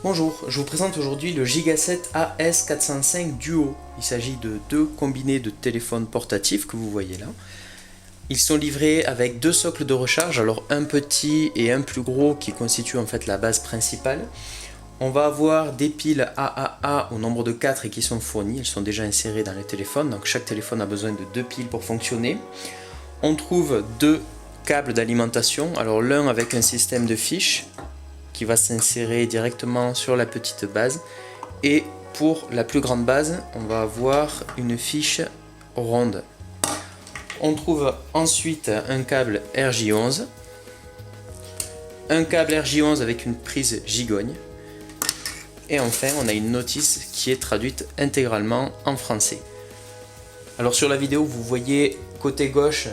Bonjour, je vous présente aujourd'hui le Gigaset AS405 Duo. Il s'agit de deux combinés de téléphones portatifs que vous voyez là. Ils sont livrés avec deux socles de recharge, alors un petit et un plus gros qui constituent en fait la base principale. On va avoir des piles AAA au nombre de 4 et qui sont fournies, elles sont déjà insérées dans les téléphones, donc chaque téléphone a besoin de deux piles pour fonctionner. On trouve deux câbles d'alimentation, alors l'un avec un système de fiches qui va s'insérer directement sur la petite base, et pour la plus grande base on va avoir une fiche ronde. On trouve ensuite un câble RJ11, un câble RJ11 avec une prise gigogne, et enfin on a une notice qui est traduite intégralement en français. Alors sur la vidéo vous voyez côté gauche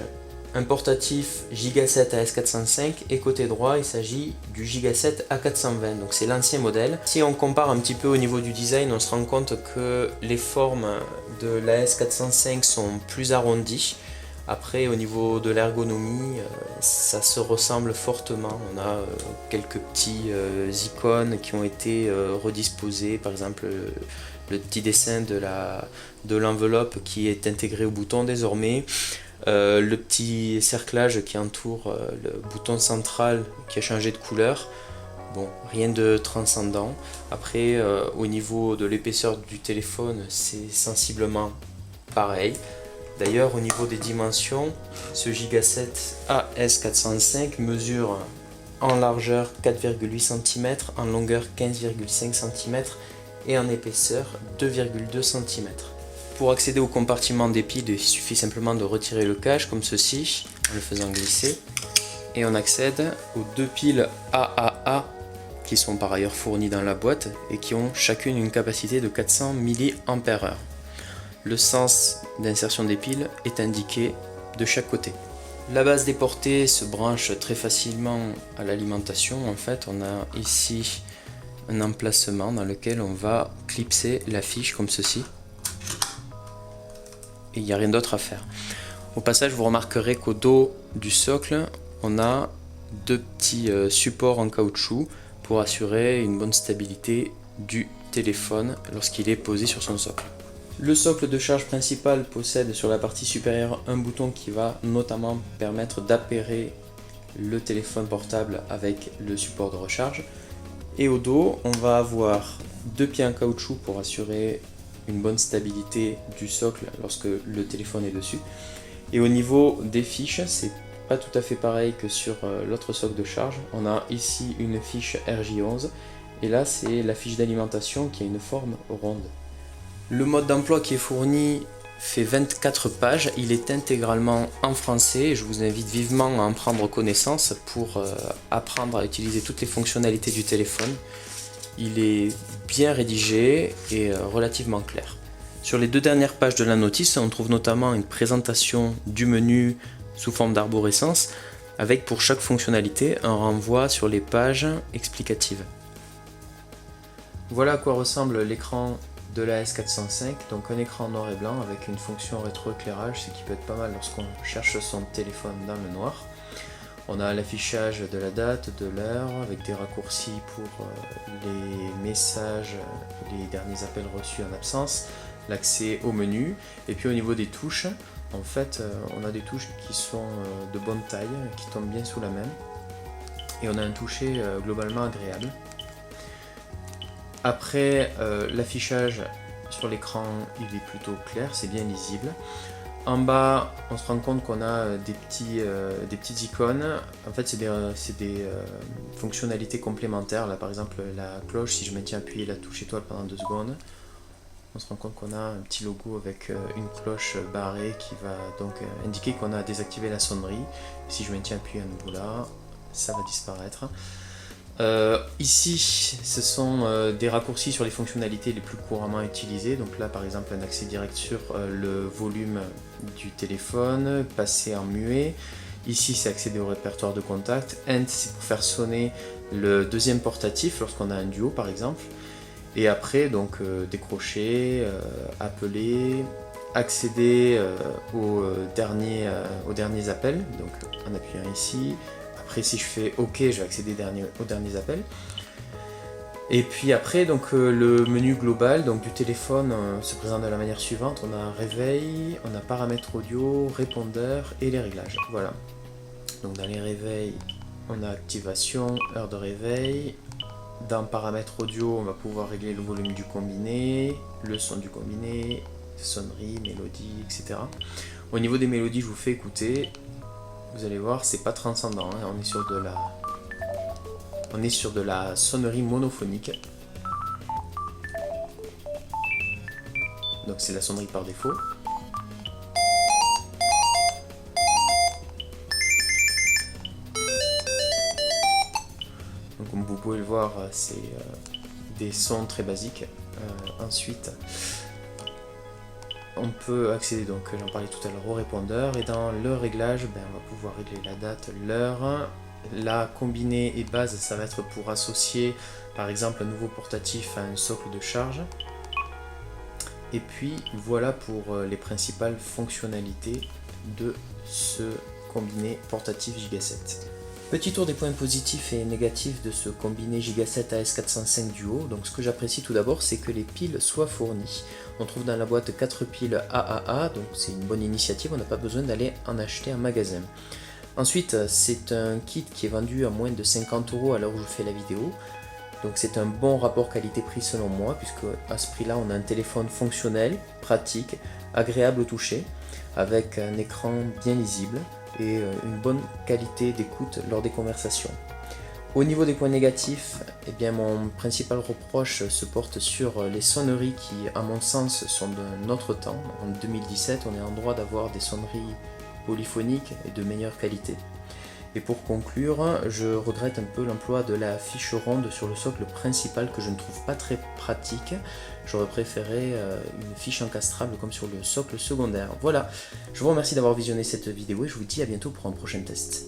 un portatif Gigaset AS405 et côté droit il s'agit du Gigaset A420, donc c'est l'ancien modèle. Si on compare un petit peu au niveau du design, on se rend compte que les formes de l'AS405 sont plus arrondies. Après au niveau de l'ergonomie, ça se ressemble fortement. On a quelques petits icônes qui ont été redisposés, par exemple le petit dessin de l'enveloppe qui est intégré au bouton désormais. Le petit cerclage qui entoure le bouton central qui a changé de couleur. Bon, rien de transcendant. Après, au niveau de l'épaisseur du téléphone, c'est sensiblement pareil. D'ailleurs, au niveau des dimensions, ce Gigaset AS405 mesure en largeur 4,8 cm, en longueur 15,5 cm et en épaisseur 2,2 cm. Pour accéder au compartiment des piles, il suffit simplement de retirer le cache comme ceci, en le faisant glisser, et on accède aux deux piles AAA qui sont par ailleurs fournies dans la boîte et qui ont chacune une capacité de 400 mAh. Le sens d'insertion des piles est indiqué de chaque côté. La base des portées se branche très facilement à l'alimentation. En fait, on a ici un emplacement dans lequel on va clipser la fiche comme ceci. Et il n'y a rien d'autre à faire. Au passage, vous remarquerez qu'au dos du socle, on a deux petits supports en caoutchouc pour assurer une bonne stabilité du téléphone lorsqu'il est posé sur son socle. Le socle de charge principal possède sur la partie supérieure un bouton qui va notamment permettre d'appairer le téléphone portable avec le support de recharge. Et au dos, on va avoir deux pieds en caoutchouc pour assurer une bonne stabilité du socle lorsque le téléphone est dessus. Et au niveau des fiches, c'est pas tout à fait pareil que sur l'autre socle de charge. On a ici une fiche RJ11 et là c'est la fiche d'alimentation qui a une forme ronde. Le mode d'emploi qui est fourni fait 24 pages, il est intégralement en français et je vous invite vivement à en prendre connaissance pour apprendre à utiliser toutes les fonctionnalités du téléphone. Il est bien rédigé et relativement clair. Sur les deux dernières pages de la notice, on trouve notamment une présentation du menu sous forme d'arborescence avec pour chaque fonctionnalité un renvoi sur les pages explicatives. Voilà à quoi ressemble l'écran de la S405, donc un écran noir et blanc avec une fonction rétroéclairage, ce qui peut être pas mal lorsqu'on cherche son téléphone dans le noir. On a l'affichage de la date, de l'heure, avec des raccourcis pour les messages, les derniers appels reçus en absence, l'accès au menu, et puis au niveau des touches, en fait, on a des touches qui sont de bonne taille, qui tombent bien sous la main, et on a un toucher globalement agréable. Après, l'affichage sur l'écran, il est plutôt clair, c'est bien lisible. En bas, on se rend compte qu'on a des petites icônes. En fait, c'est des fonctionnalités complémentaires. Là, par exemple, la cloche, si je maintiens appuyé la touche étoile pendant 2 secondes, on se rend compte qu'on a un petit logo avec une cloche barrée qui va donc indiquer qu'on a désactivé la sonnerie. Si je maintiens appuyé à nouveau là, ça va disparaître. Ici, ce sont des raccourcis sur les fonctionnalités les plus couramment utilisées. Donc là, par exemple, un accès direct sur le volume du téléphone, passer en muet. Ici, c'est accéder au répertoire de contacts. End, c'est pour faire sonner le deuxième portatif lorsqu'on a un duo, par exemple. Et après, donc décrocher, appeler, accéder aux derniers appels, donc en appuyant ici. Après, si je fais OK, je vais accéder aux derniers appels. Et puis après, donc le menu global donc, du téléphone se présente de la manière suivante. On a réveil, on a paramètres audio, répondeur et les réglages. Voilà. Donc dans les réveils, on a activation, heure de réveil. Dans paramètres audio, on va pouvoir régler le volume du combiné, le son du combiné, sonnerie, mélodie, etc. Au niveau des mélodies, je vous fais écouter. Vous allez voir, c'est pas transcendant, hein. On est sur de la sonnerie monophonique. Donc c'est la sonnerie par défaut. Donc comme vous pouvez le voir, c'est des sons très basiques. Ensuite, on peut accéder, donc j'en parlais tout à l'heure, au répondeur. Et dans le réglage, on va pouvoir régler la date, l'heure. La combinée et base, ça va être pour associer par exemple un nouveau portatif à un socle de charge. Et puis voilà pour les principales fonctionnalités de ce combiné portatif Giga 7. Petit tour des points positifs et négatifs de ce combiné Giga 7 AS405 Duo. Donc ce que j'apprécie tout d'abord, c'est que les piles soient fournies. On trouve dans la boîte 4 piles AAA, donc c'est une bonne initiative, on n'a pas besoin d'aller en acheter en magasin. Ensuite, c'est un kit qui est vendu à moins de 50 € à l'heure où je fais la vidéo. Donc c'est un bon rapport qualité-prix selon moi, puisque à ce prix-là, on a un téléphone fonctionnel, pratique, agréable au toucher, avec un écran bien lisible et une bonne qualité d'écoute lors des conversations. Au niveau des points négatifs, mon principal reproche se porte sur les sonneries qui, à mon sens, sont d'un autre temps. En 2017, on est en droit d'avoir des sonneries polyphonique et de meilleure qualité. Et pour conclure, je regrette un peu l'emploi de la fiche ronde sur le socle principal que je ne trouve pas très pratique. J'aurais préféré une fiche encastrable comme sur le socle secondaire. Voilà, je vous remercie d'avoir visionné cette vidéo et je vous dis à bientôt pour un prochain test.